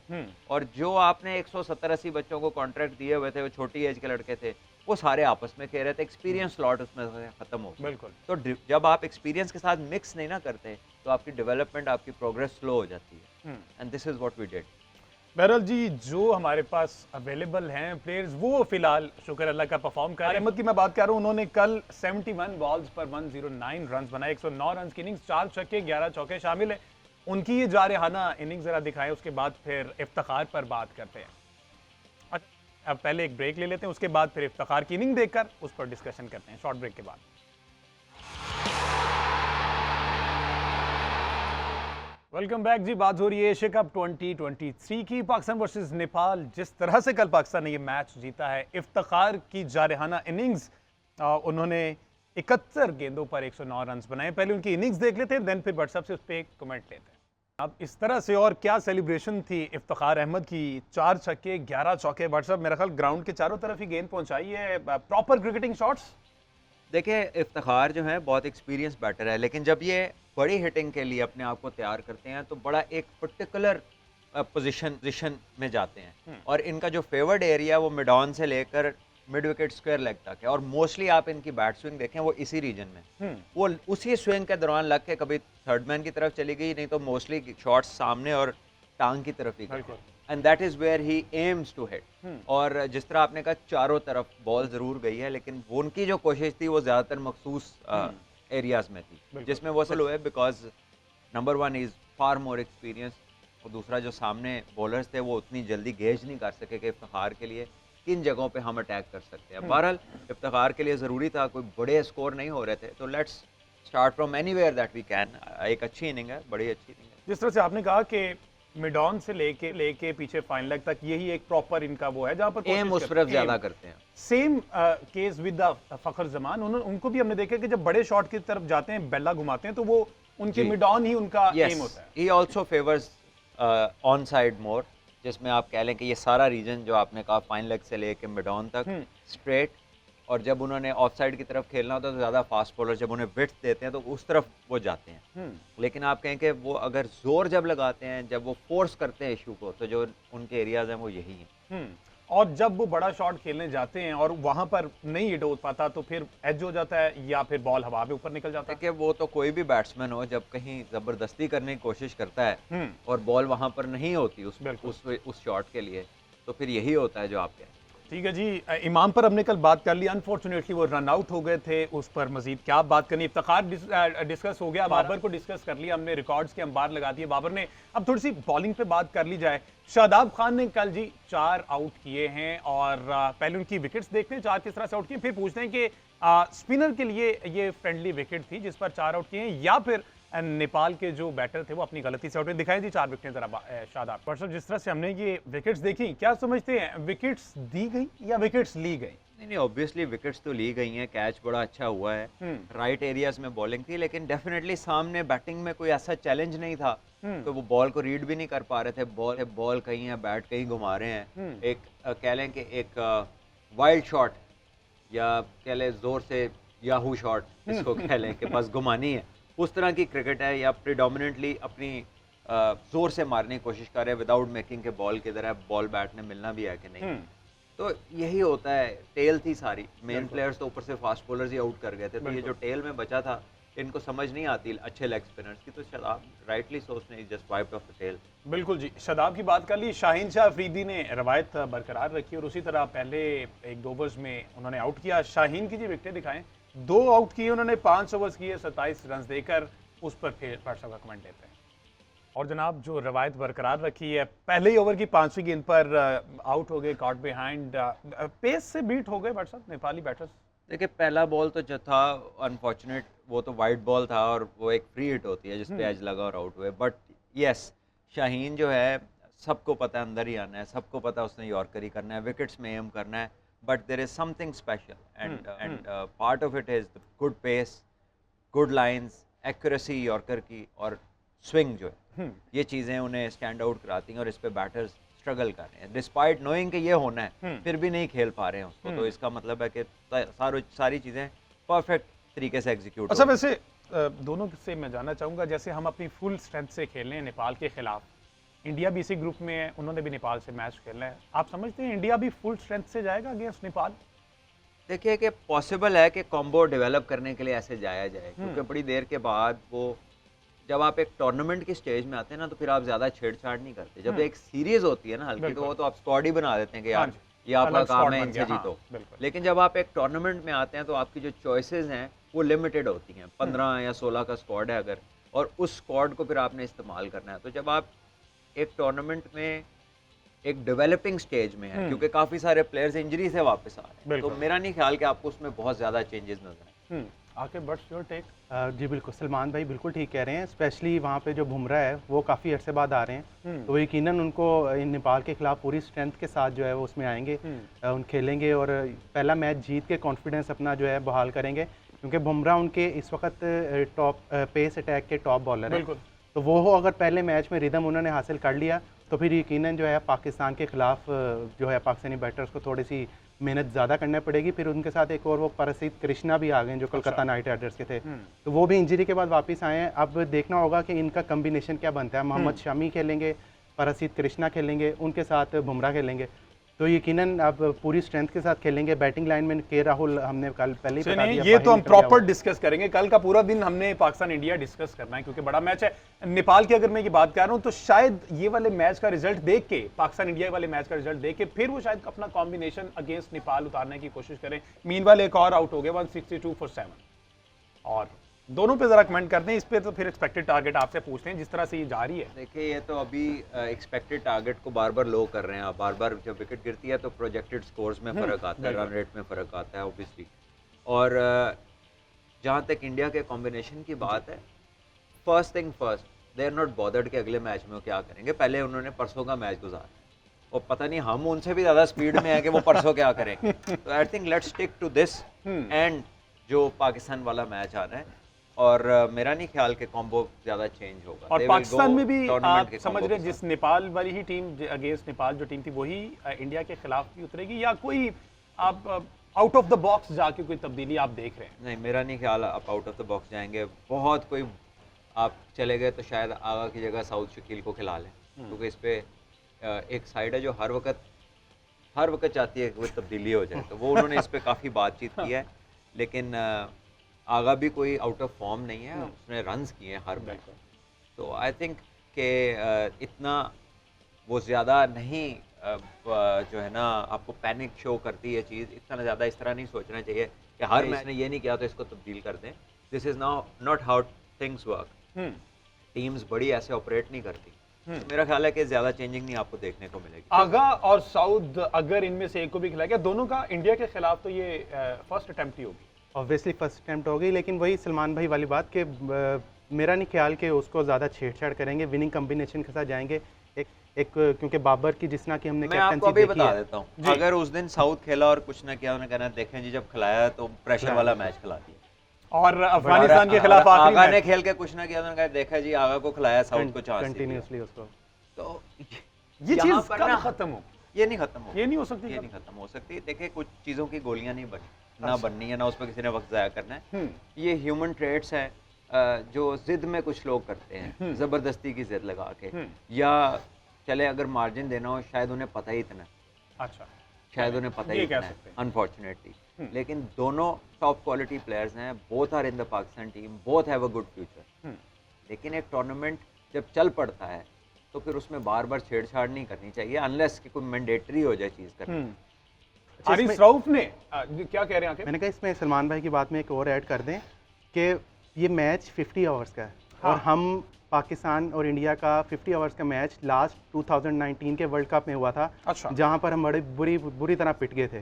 और जो आपने 170-80 बच्चों को कॉन्ट्रैक्ट दिए हुए थे, वो छोटी एज के लड़के थे, वो सारे आपस में खेल रहे थे, एक्सपीरियंस स्लॉट उसमें से खत्म हो गया। तो जब आप एक्सपीरियंस के साथ मिक्स नहीं ना करते तो आपकी डेवलपमेंट, आपकी प्रोग्रेस स्लो हो जाती है। And this is what we did. बहरहाल जी, जो हमारे पास अवेलेबल हैं प्लेयर्स वो फिलहाल शुक्र अल्लाह का परफॉर्म कर रहे हैं। अहमद की मैं बात कर रहा हूँ, उन्होंने कल 71 बॉल्स पर 109 रन बनाए, 109 रन की इनिंग्स, 4 छक्के 11 चौके शामिल है। उनकी ये जारहाना इनिंग्स जरा दिखाएं, उसके बाद फिर इफ्तिखार पर बात करते हैं। अब पहले एक ब्रेक ले लेते हैं, उसके बाद फिर इफ्तिखार की इनिंग देखकर उस पर डिस्कशन करते हैं शॉर्ट ब्रेक के बाद। वेलकम बैक जी। बात हो रही है एशिया कप 2023 की, पाकिस्तान वर्सेस नेपाल। जिस तरह से कल पाकिस्तान ने ये मैच जीता है, इफ्तिखार की जारहाना इनिंग्स, उन्होंने 71 गेंदों पर 109 रन बनाए। पहले उनकी इनिंग्स देख लेते हैं, देन फिर व्हाट्सएप से उस पर एक कमेंट लेते हैं। अब इस तरह से और क्या सेलिब्रेशन थी इफ्तिखार अहमद की, 4 छक्के 11 चौके। व्हाट्सएप मेरा ख्याल ग्राउंड के चारों तरफ ही गेंद पहुंचाई है, प्रॉपर क्रिकेटिंग शॉट्स। देखिए, इफ्तिखार जो है बहुत एक्सपीरियंस बैटर है, लेकिन जब ये बड़ी हिटिंग के लिए अपने आप को तैयार करते हैं तो बड़ा एक पर्टिकुलर पोजीशन में जाते हैं। और इनका जो फेवर्ड एरिया वो मिड ऑन से लेकर मिड विकेट स्क्वायर लेग तक है, और मोस्टली आप इनकी बैट स्विंग देखें वो इसी रीजन में, वो उसी स्विंग के दौरान लग के कभी थर्ड मैन की तरफ चली गई, नहीं तो मोस्टली शॉट्स सामने और टांग की तरफ ही गए। And that is where he aims to hit. और जिस तरह आपने कहा चारों तरफ बॉल जरूर गई है, लेकिन वो उनकी जो कोशिश थी वो ज्यादातर मखसूस एरियाज में थी जिसमें वो सल हुए, because number 1 is far more experience, और दूसरा जो सामने बॉलर्स थे वो उतनी जल्दी गेज नहीं कर सके कि इफ्तिखार के लिए किन जगहों पे हम अटैक कर सकते हैं। बहरहाल इफ्तिखार के लिए ज़रूरी था, कोई बड़े स्कोर नहीं हो रहे थे, तो let's start from anywhere that we can. एक अच्छी इनिंग है, बड़ी अच्छी इनिंग है। जिस तरह से आपने कहा कि मिडॉन से लेके पीछे फाइन लेग तक यही एक प्रॉपर इनका वो है जहाँ पर एम उस तरफ ज्यादा करते हैं। सेम केस विद फखर जमान, उनको भी हमने देखा कि जब बड़े शॉट की तरफ जाते हैं, बेल्ला घुमाते हैं, तो वो उनके मिडॉन ही उनका एम होता है। ही आल्सो फेवर्स ऑन साइड मोर, जिसमें आप कह लें कि ये सारा रीजन जो आपने कहा फाइन लेग से लेके मिडॉन तक स्ट्रेट, और जब उन्होंने ऑफ साइड की तरफ खेलना होता है तो ज़्यादा फास्ट बॉलर जब उन्हें विड्थ देते हैं तो उस तरफ वो जाते हैं। लेकिन आप कहें कि वो अगर जोर जब लगाते हैं, जब वो फोर्स करते हैं इशू को, तो जो उनके एरियाज हैं वो यही हैं। और जब वो बड़ा शॉट खेलने जाते हैं और वहां पर नहीं हिट हो पाता तो फिर एज हो जाता है या फिर बॉल हवा में ऊपर निकल जाता है। देखिए, वो तो कोई भी बैट्समैन हो, जब कहीं जबरदस्ती करने की कोशिश करता है और बॉल वहां पर नहीं होती उस शॉट के लिए, तो फिर यही होता है जो आप कहें। ठीक है जी, इमाम पर हमने कल बात कर ली, अनफॉर्चुनेटली वो रन आउट हो गए थे, उस पर मजीद क्या बात करनी। इफ्तिखार डिस्कस हो गया, बाबर को डिस्कस कर लिया हमने, रिकॉर्ड्स के अंबार लगा दिए बाबर ने। अब थोड़ी सी बॉलिंग पे बात कर ली जाए। शादाब खान ने कल जी 4 आउट किए हैं, और पहले उनकी विकेट्स देखते हैं 4 किस तरह से आउट किए, फिर पूछते हैं कि स्पिनर के लिए ये फ्रेंडली विकेट थी जिस पर 4 आउट किए हैं, या फिर नेपाल के जो बैटर थे वो अपनी गलती से आउट हुए। दिखाई दी 4 विकेटें जरा शादाब। परसों जिस तरह से हमने ये विकेट्स देखी, क्या समझते हैं, विकेट्स दी गई या विकेट्स ली गई? नहीं, ऑब्वियसली विकेट्स तो ली गई हैं, कैच बड़ा अच्छा हुआ है, राइट एरियाज में बॉलिंग थी, लेकिन डेफिनेटली सामने बैटिंग में कोई ऐसा चैलेंज नहीं था, तो वो बॉल को रीड भी नहीं कर पा रहे थे। बॉल कहीं है, बैट कहीं घुमा रहे हैं। एक कह लें कि एक वाइल्ड शॉट, या कह लें जोर से याहू शॉट, इसको कह लें कि बस घुमानी है, उस तरह की क्रिकेट है, या प्रिडोमिनेटली अपनी जोर से मारने की कोशिश कर रहे हैं विदाउट मेकिंग के बॉल किधर है, बॉल बैट ने मिलना भी है कि नहीं। तो यही होता है, टेल थी सारी, मेन प्लेयर्स तो ऊपर से फास्ट बॉलर्स ही आउट कर गए थे, तो ये जो टेल में बचा था इनको समझ नहीं आती अच्छे लेग स्पिनर्स की, तो शादाब राइटली सोचने just wiped off the tail. बिल्कुल जी, शादाब की बात कर ली, शाहीन शाह अफरीदी ने रवायत बरकरार रखी और उसी तरह पहले एक 2 ओवर्स में उन्होंने आउट किया। शाहीन की जी विकेटें दिखाएं, 2 आउट किए उन्होंने, 5 ओवर्स किए, 27 रन देकर, उस पर फिर भाट साहब का कमेंट लेते हैं। और जनाब जो रवायत बरकरार रखी है, पहले ही ओवर की 5वीं गेंद पर आउट हो गए, कॉट बिहाइंड, पेस से बीट हो गए भाट साहब नेपाली बैटर्स। देखिए पहला बॉल तो जो था अनफॉर्चुनेट, वो तो वाइड बॉल था और वो एक फ्री हिट होती है जिस पे एज लगा और आउट हुए, बट यस शाहीन जो है सबको पता है अंदर ही आना है, सबको पता है उसने यॉर्कर ही करना है, विकेट्स में एम करना है, but there is something special and part of it is the good pace, good lines, accuracy yorker की और स्विंग जो है, ये चीज़ें उन्हें स्टैंड आउट कराती हैं और इस पे बैटर्स स्ट्रगल कर रहे हैं डिस्पाइट नोइंग कि ये होना है, फिर भी नहीं खेल पा रहे हैं उसको, तो इसका मतलब है कि सारी चीज़ें परफेक्ट तरीके से एग्जीक्यूट। अच्छा वैसे दोनों से मैं जानना चाहूँगा, जैसे हम अपनी फुल स्ट्रेंथ से खेल रहे हैं नेपाल के खिलाफ, इंडिया भी इसी ग्रुप में है, उन्होंने भी नेपाल से मैच खेलना है, आप समझते हैं इंडिया भी फुल स्ट्रेंथ से जाएगा अगेंस्ट नेपाल? देखिए कि पॉसिबल है कि कॉम्बो डेवलप करने के लिए ऐसे जाया जाए, क्योंकि बड़ी देर के बाद वो जब आप एक टूर्नामेंट की स्टेज में आते हैं ना, तो फिर आप ज़्यादा छेड़छाड़ नहीं करते। जब एक सीरीज होती है ना हल्की, तो वो तो आप स्क्वाड ही बना देते हैं कि यार ये आपका काम है, इनसे जीतो। लेकिन जब आप एक टूर्नामेंट में आते हैं तो आपकी जो चॉइसेस हैं वो लिमिटेड होती हैं, 15 या 16 का स्क्वाड है अगर, और उस स्क्वाड को फिर आपने इस्तेमाल करना है। तो जब आप एक टूर्नामेंट में एक डेवलपिंग स्टेज में है, क्योंकि काफ़ी सारे प्लेयर्स इंजरी से वापस आ रहे हैं, तो मेरा नहीं ख्याल कि आपको उसमें बहुत ज़्यादा चेंजेस नजर आए। आके बट्स योर टेक। जी बिल्कुल, सलमान भाई बिल्कुल ठीक कह रहे हैं, स्पेशली वहाँ पे जो बुमराह है वो काफ़ी अरसे बाद आ रहे हैं, तो यकीनन उनको नेपाल के खिलाफ पूरी स्ट्रेंथ के साथ जो है वो उसमें आएंगे, उन खेलेंगे और पहला मैच जीत के कॉन्फिडेंस अपना जो है बहाल करेंगे, क्योंकि बुमराह उनके इस वक्त टॉप पेस अटैक के टॉप बॉलर हैं, तो वो अगर पहले मैच में रिदम उन्होंने हासिल कर लिया तो फिर यकीनन जो है पाकिस्तान के खिलाफ जो है पाकिस्तानी बैटर्स को थोड़ी सी मेहनत ज़्यादा करना पड़ेगी। फिर उनके साथ एक और वो परसित कृष्णा भी आ गए जो कोलकाता नाइट राइडर्स के थे, तो वो भी इंजरी के बाद वापस आए हैं। अब देखना होगा कि इनका कम्बिनेशन क्या बनता है, मोहम्मद शमी खेलेंगे, परसित कृष्णा खेलेंगे, उनके साथ बुमराह खेलेंगे, तो यकीनन अब पूरी स्ट्रेंथ के साथ खेलेंगे। बैटिंग लाइन में के राहुल हमने कल पहले ही बता दिया, ये तो हम प्रॉपर डिस्कस करेंगे, कल का पूरा दिन हमने पाकिस्तान इंडिया डिस्कस करना है क्योंकि बड़ा मैच है। नेपाल की अगर मैं ये बात कर रहा हूं तो शायद ये वाले मैच का रिजल्ट देख के, पाकिस्तान इंडिया वाले मैच का रिजल्ट देख के फिर वो शायद अपना कॉम्बिनेशन अगेंस्ट नेपाल उतारने की कोशिश करें। मीनवाइल एक और आउट हो गए 162 फॉर 7, और दोनों पे जरा कमेंट करते हैं इस पे, तो फिर एक्सपेक्टेड टारगेट आपसे पूछते हैं जिस तरह से ये जा रही है। देखिए ये तो अभी एक्सपेक्टेड टारगेट को बार बार लो कर रहे हैं, बार बार जब विकेट गिरती है तो प्रोजेक्टेड स्कोर्स में फ़र्क आता है, रन रेट में फ़र्क आता है ऑब्वियसली। और जहाँ तक इंडिया के कॉम्बिनेशन की बात है, first thing first, they are not bothered कि अगले मैच में वो क्या करेंगे, पहले उन्होंने परसों का मैच गुजारा और पता नहीं हम उनसे भी ज़्यादा स्पीड में है कि वो परसों क्या करेंगे। तो I think let's stick to this and जो पाकिस्तान वाला मैच आ रहा है, और मेरा नहीं ख्याल के कॉम्बो ज़्यादा चेंज होगा। और पाकिस्तान में भी आप समझ रहे हैं जिस नेपाल वाली ही टीम अगेंस्ट नेपाल जो टीम थी वही इंडिया के खिलाफ भी उतरेगी, या कोई आप आउट ऑफ द बॉक्स जाके कोई तब्दीली आप देख रहे हैं? नहीं, मेरा नहीं ख्याल आप आउट ऑफ द बॉक्स जाएंगे। बहुत कोई आप चले गए तो शायद आगा की जगह साउथ शकील को खिला लें, क्योंकि इस पे एक साइड है जो हर वक्त चाहती है कि कोई तब्दीली हो जाए, तो वो उन्होंने इस पे काफ़ी बातचीत की है। लेकिन आगा भी कोई आउट ऑफ फॉर्म नहीं है, उसने रन्स किए हैं हर मैच, तो आई थिंक कि इतना वो ज़्यादा नहीं जो है ना आपको पैनिक शो करती है चीज़, इतना ज़्यादा इस तरह नहीं सोचना चाहिए कि हर मैच ने ये नहीं किया तो इसको तब्दील कर दें। This is now not how things work. Teams बड़ी ऐसे ऑपरेट नहीं करती। तो मेरा ख्याल है कि ज़्यादा चेंजिंग नहीं आपको देखने को मिलेगी। आगा और साउथ अगर इनमें से एक को भी खिलाया गया, दोनों का इंडिया के खिलाफ तो ये फर्स्ट अटेम्प्ट ही होगी, ऑब्वियसली फर्स्ट अटैम्प्ट हो गई, लेकिन वही सलमान भाई वाली बात कि मेरा नहीं ख्याल कि उसको ज़्यादा छेड़छाड़ करेंगे, विनिंग कम्बिनेशन के साथ जाएंगे। एक क्योंकि बाबर की जिस तरह की हमने मैं आपको अभी बता देता हूँ, अगर उस दिन साउथ खेला और कुछ ना किया, उन्होंने कहना देखें जी जब खिलाया तो प्रेशर वाला मैच खिला दिया, और अफगानिस्तान के खिलाफ आगा ने खेल के कुछ ना किया, उन्होंने कहा देखा जी आगा को खिलाया, साउथ को चांस कंटिन्यूसली उसको, तो ये चीज़ कब खत्म हो? ये नहीं खत्म हो, ये नहीं हो सकती, ये नहीं खत्म हो सकती। देखिए कुछ चीज़ों की गोलियां नहीं बननी, ना बननी है, ना उस पर किसी ने वक्त ज़ाया करना है। ये ह्यूमन ट्रेड्स हैं, जो जिद में कुछ लोग करते हैं, ज़बरदस्ती की जिद लगा के, हम्म। या चले अगर मार्जिन देना हो शायद उन्हें पता ही इतना है, अच्छा, शायद उन्हें पता ही ये कह इतना है सकते हैं। अनफॉर्चुनेटली। लेकिन दोनों टॉप क्वालिटी प्लेयर्स हैं, both are in the Pakistan team, both have a good future. लेकिन एक टूर्नामेंट जब चल पड़ता है तो फिर उसमें बार बार छेड़छाड़ नहीं करनी चाहिए, अनलेस कि कोई मैंडेटरी हो जाए चीज़ करनी। हारिस रऊफ ने क्या कह रहे हैं आके? मैंने कहा इसमें सलमान भाई की बात में एक और ऐड कर दें कि ये मैच 50 आवर्स का है। हाँ। और हम पाकिस्तान और इंडिया का 50 आवर्स का मैच लास्ट 2019 के वर्ल्ड कप में हुआ था। अच्छा। जहां पर हम बड़ी बुरी तरह पिट गए थे।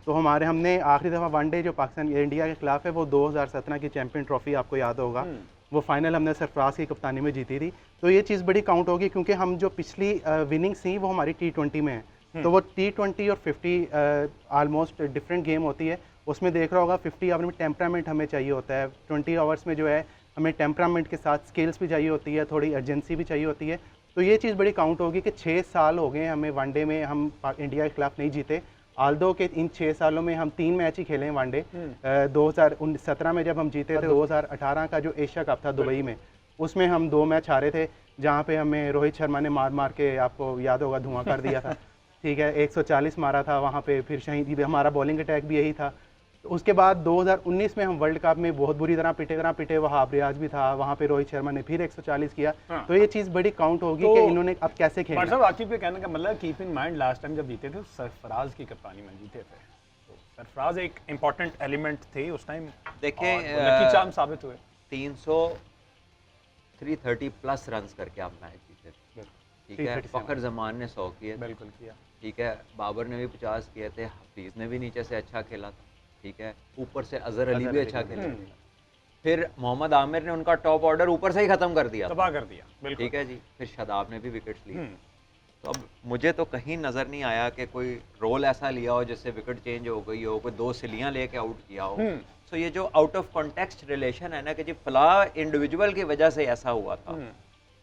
तो हमने आखिरी दफ़ा वनडे जो पाकिस्तान इंडिया के खिलाफ है वो 2017 की चैंपियन ट्रॉफी, आपको याद होगा, वो फाइनल हमने सरफराज की कप्तानी में जीती थी। तो ये चीज़ बड़ी काउंट होगी क्योंकि हम जो पिछली विनिंग्स थी वो हमारी T20 में है। तो वो T20 और 50 ऑलमोस्ट डिफरेंट गेम होती है। उसमें देख रहा होगा 50 ओवर में टेम्परामेंट हमें चाहिए होता है, 20 आवर्स में जो है हमें टेम्परामेंट के साथ स्किल्स भी चाहिए होती है, थोड़ी अर्जेंसी भी चाहिए होती है। तो ये चीज़ बड़ी काउंट होगी कि 6 साल हो गए हमें वनडे में, हम इंडिया के खिलाफ नहीं जीते। आल्दो के इन 6 सालों में हम 3 मैच ही खेले हैं वनडे। 2017 में जब हम जीते थे, 2018 का जो एशिया कप था दुबई में, उसमें हम 2 मैच हारे थे, जहाँ पे हमें रोहित शर्मा ने मार मार के, आपको याद होगा, धुआं कर दिया था। ठीक है, 140 मारा था वहाँ पे, फिर शहीद हमारा बॉलिंग अटैक भी यही था। तो उसके बाद 2019 में हम वर्ल्ड कप में बहुत बुरी तरह पिटे, वहाब रियाज भी था, वहाँ पे रोहित शर्मा ने फिर 140 किया। हाँ। तो ये चीज़ बड़ी काउंट होगी तो कि इन्होंने अब कैसे खेला। साहब, आकिब के कहने का मतलब keep in mind last time जब जीते थे सरफराज की कप्तानी में जीते थे, तो सरफराज एक इम्पोर्टेंट एलिमेंट थे उस टाइम। देखिए, लकी चार्म साबित हुए। 330 प्लस रन्स करके आप मैच जीते थे, ठीक है। 337 फखर जमान ने 100 किए थे, बिल्कुल किया। ठीक है। बाबर ने भी 50 किए थे, हफीज ने भी नीचे से अच्छा खेला था, ठीक है। ऊपर से अजहर अली भी अच्छा खेला था। फिर मोहम्मद आमिर ने उनका टॉप ऑर्डर ऊपर से ही खत्म कर दिया, तबाह कर दिया, बिल्कुल। ठीक है जी। फिर शादाब ने भी विकेट्स लिए। तो अब मुझे तो कहीं नज़र नहीं आया कि कोई रोल ऐसा लिया हो जिससे विकेट चेंज हो गई हो, कोई 2 सिलियाँ लेके आउट किया हो। सो ये जो आउट ऑफ कॉन्टेक्स्ट रिलेशन है ना कि जी फला इंडिविजुअल की वजह से ऐसा हुआ था,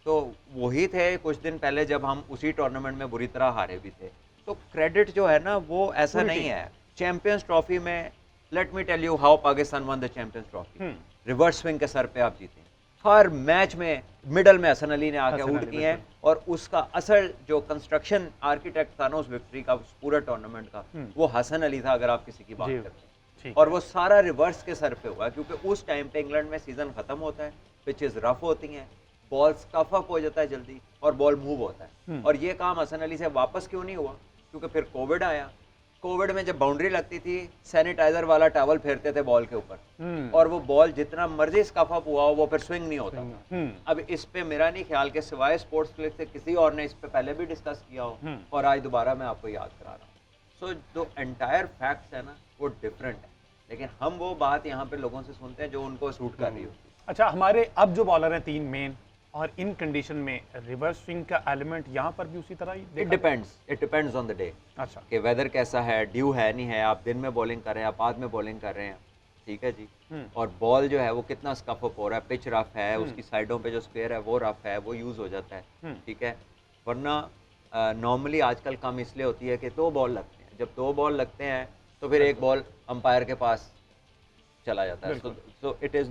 तो वही थे कुछ दिन पहले जब हम उसी टूर्नामेंट में बुरी तरह हारे भी थे। तो क्रेडिट जो है ना वो ऐसा नहीं है। चैंपियंस ट्रॉफी में let me tell you how Pakistan won the champions trophy. Reverse swing के सर पे आप जीते, हर मैच में मिडल में हसन अली ने आके आउट किए हैं, और उसका असल जो कंस्ट्रक्शन आर्किटेक्ट था ना उस विक्ट्री का, उस पूरे टूर्नामेंट का, वो हसन अली था, अगर आप किसी की बात करते हैं। और वो सारा रिवर्स के सर पे हुआ, क्योंकि उस टाइम पे इंग्लैंड में सीजन खत्म होता है, पिचेस रफ होती हैं, बॉल स्कफ अप हो जाता है जल्दी, और बॉल मूव होता है। और ये काम हसन अली से वापस क्यों नहीं हुआ? क्योंकि फिर कोविड आया। कोविड में जब बाउंड्री लगती थी, सैनिटाइजर वाला टॉवल फेरते थे बॉल के ऊपर, और वो बॉल जितना मर्जी स्कफ अप हुआ हो वो फिर स्विंग नहीं होता था। अब इस पे मेरा नहीं ख्याल कि सिवाय स्पोर्ट्स क्लिक से किसी और ने इस पे पहले भी डिस्कस किया हो, और आज दोबारा मैं आपको याद करा रहा हूँ। सो जो एंटायर फैक्ट्स है ना वो डिफरेंट है, लेकिन हम वो बात यहाँ पे लोगों से सुनते हैं जो उनको सूट कर रही होती है। अच्छा, हमारे अब जो बॉलर हैं 3 मेन, और इन कंडीशन में रिवर्स स्विंग का एलिमेंट यहाँ पर भी उसी तरह ही it depends on the day. अच्छा, कि वेदर कैसा है, ड्यू है नहीं है, आप दिन में बॉलिंग कर रहे हैं, आप बाद में बॉलिंग कर रहे हैं, ठीक है जी। और बॉल जो है वो कितना स्कफ अप हो रहा है, पिच रफ है, उसकी साइडों पे जो स्क्वायर है वो रफ है, वो यूज़ हो जाता है, ठीक है। वरना नॉर्मली आजकल कम इसलिए होती है कि 2 बॉल लगते हैं। जब 2 बॉल लगते हैं तो फिर एक बॉल अंपायर के पास चला जाता है। So it is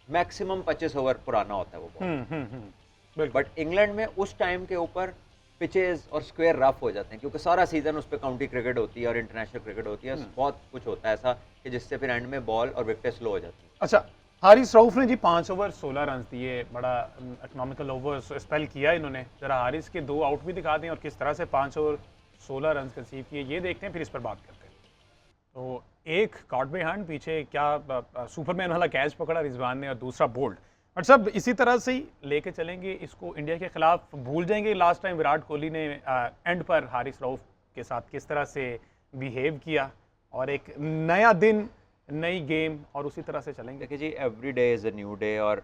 maximum 25 over पुराना होता है वो बॉल। बट इंग्लैंड में उस टाइम के ऊपर पिचेस और स्क्वायर रफ हो जाते हैं, क्योंकि सारा सीजन उस पर काउंटी क्रिकेट होती है और इंटरनेशनल क्रिकेट होती है। बहुत कुछ होता है ऐसा कि जिससे फिर एंड में बॉल और विकेट स्लो हो जाती है। अच्छा, हारिस रऊफ ने जी 5 ओवर 16 रन दिए, बड़ा इकोनॉमिकल ओवर स्पेल किया इन्होंने। जरा हारिस के 2 आउट भी दिखा दें और किस तरह से 5 ओवर 16 रन कंसीव किए, ये देखते हैं, फिर इस पर बात करते हैं। तो एक कॉट बाय हैंड, पीछे क्या सुपरमैन वाला कैच पकड़ा रिजवान ने, और दूसरा बोल्ड। और सब इसी तरह से ही लेके चलेंगे इसको इंडिया के खिलाफ। भूल जाएंगे लास्ट टाइम विराट कोहली ने एंड पर हारिस रऊफ के साथ किस तरह से बिहेव किया, और एक नया दिन, नई गेम, और उसी तरह से चलेंगे। देखिए जी, every day is a new day, और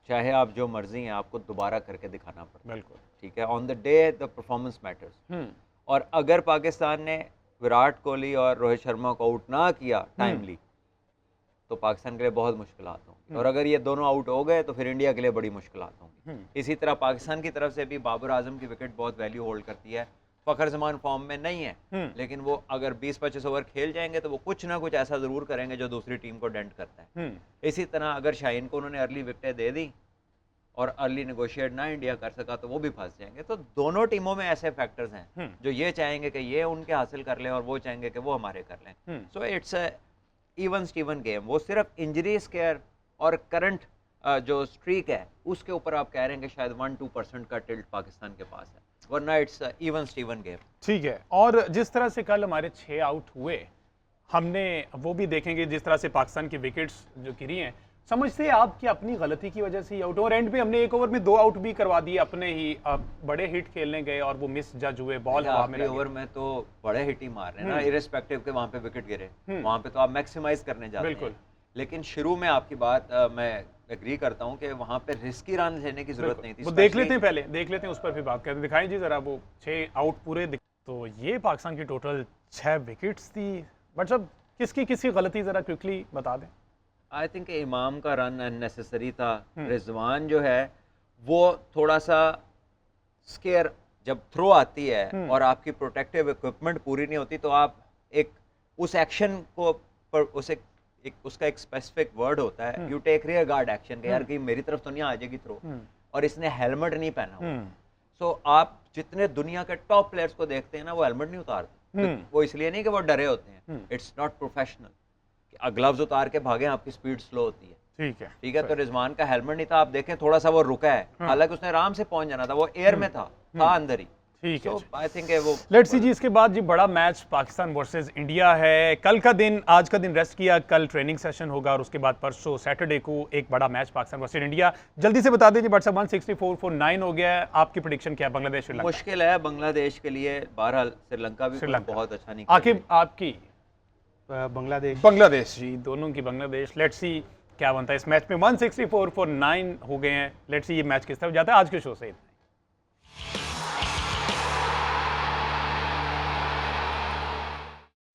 चाहे आप जो मर्जी हैं आपको दोबारा करके दिखाना पड़ता है। बिल्कुल, ठीक है। On the day the performance matters. और अगर पाकिस्तान ने विराट कोहली और रोहित शर्मा को आउट ना किया टाइमली, तो पाकिस्तान के लिए बहुत मुश्किलात होंगी। और अगर ये दोनों आउट हो गए तो फिर इंडिया के लिए बड़ी मुश्किलात होंगी। इसी तरह पाकिस्तान की तरफ से भी बाबर आजम की विकेट बहुत वैल्यू होल्ड करती है। फ़खर जमान फॉर्म में नहीं है, लेकिन वो अगर 20-25 ओवर खेल जाएंगे तो वो कुछ ना कुछ ऐसा ज़रूर करेंगे जो दूसरी टीम को डेंट करता है। इसी तरह अगर शाहीन को उन्होंने अर्ली विकेटें दे दी और अर्ली नेगोशिएट ना इंडिया कर सका तो वो भी फंस जाएंगे। तो दोनों टीमों में ऐसे फैक्टर्स हैं जो ये चाहेंगे कि ये उनके हासिल कर लें और वो चाहेंगे कि वो हमारे कर लें। So it's a even Steven game. वो सिर्फ इंजरी स्केयर और करंट जो स्ट्रीक है उसके ऊपर आप कह रहे हैं कि शायद 1-2% का टिल्ट पाकिस्तान के पास है, वरना इट्स इवन स्टीवन गेम। ठीक है, और जिस तरह से कल हमारे 6 आउट हुए, हमने वो भी देखेंगे जिस तरह से पाकिस्तान की विकेट्स जो गिरी हैं, समझते हैं आप कि अपनी गलती की वजह से ही आउट, और एंड पे हमने 1 ओवर में 2 आउट भी करवा दिए अपने ही। बड़े हिट खेलने गए और वो मिस जज हुए, बॉल हवा में लगी। ओवर में तो बड़े हिट ही मार रहे हैं ना, इररिस्पेक्टिव के वहां पे विकेट गिरे, वहां पे तो आप मैक्सिमाइज करने जाते हैं। लेकिन शुरू में आपकी बात मैं एग्री करता हूं कि वहां पे रिस्की रन लेने की जरूरत नहीं थी। वो देख लेते हैं, पहले देख लेते हैं, उस पर भी बात करते हैं। दिखाएं जी जरा वो 6 आउट पूरे। तो ये पाकिस्तान की टोटल 6 विकेट्स थी, बट सब किसकी गलती जरा क्विकली बता दें। आई थिंक इमाम का रन अननेसेसरी था। रिजवान जो है वो थोड़ा सा स्केयर, जब थ्रो आती है और आपकी प्रोटेक्टिव इक्विपमेंट पूरी नहीं होती तो आप एक उस एक्शन को उसे उसका एक स्पेसिफिक वर्ड होता है, you take rear guard action, यार कि मेरी तरफ तो नहीं आ जाएगी थ्रो, और इसने हेलमेट नहीं पहना हुआ। सो आप जितने दुनिया के टॉप प्लेयर्स को देखते हैं ना, वो हेलमेट नहीं उतारते। वो इसलिए नहीं कि वो डरे होते हैं, इट्स नॉट प्रोफेशनल। ग्लव्स उतार के भागे, आपकी स्पीड स्लो होती है। ठीक है, तो रिजवान का हेलमेट नहीं था, आप देखें थोड़ा सा वो रुका है, हालांकि उसने आराम से पहुंच जाना था, वो एयर में था अंदर ही। ठीक है, आई थिंक वो लेट्स सी जी। इसके बाद जी बड़ा मैच पाकिस्तान वर्सेस इंडिया है। कल का दिन, आज का दिन रेस्ट किया, कल ट्रेनिंग सेशन होगा और उसके बाद परसों सैटरडे को एक बड़ा मैच पाकिस्तान वर्सेस इंडिया। जल्दी से बता दीजिए, बट 164 for 9 हो गया है। आपकी प्रेडिक्शन क्या है? बांग्लादेश श्रीलंका मुश्किल है बांग्लादेश के लिए, बहरहाल श्रीलंका भी बहुत अच्छा नहीं। आखिर आपकी बांग्लादेश जी, दोनों की बांग्लादेश। लेट्स सी क्या बनता है इस मैच में। 164 for 9 हो गए हैं। लेट्स सी ये मैच किस तरफ जाता है आज के शो से।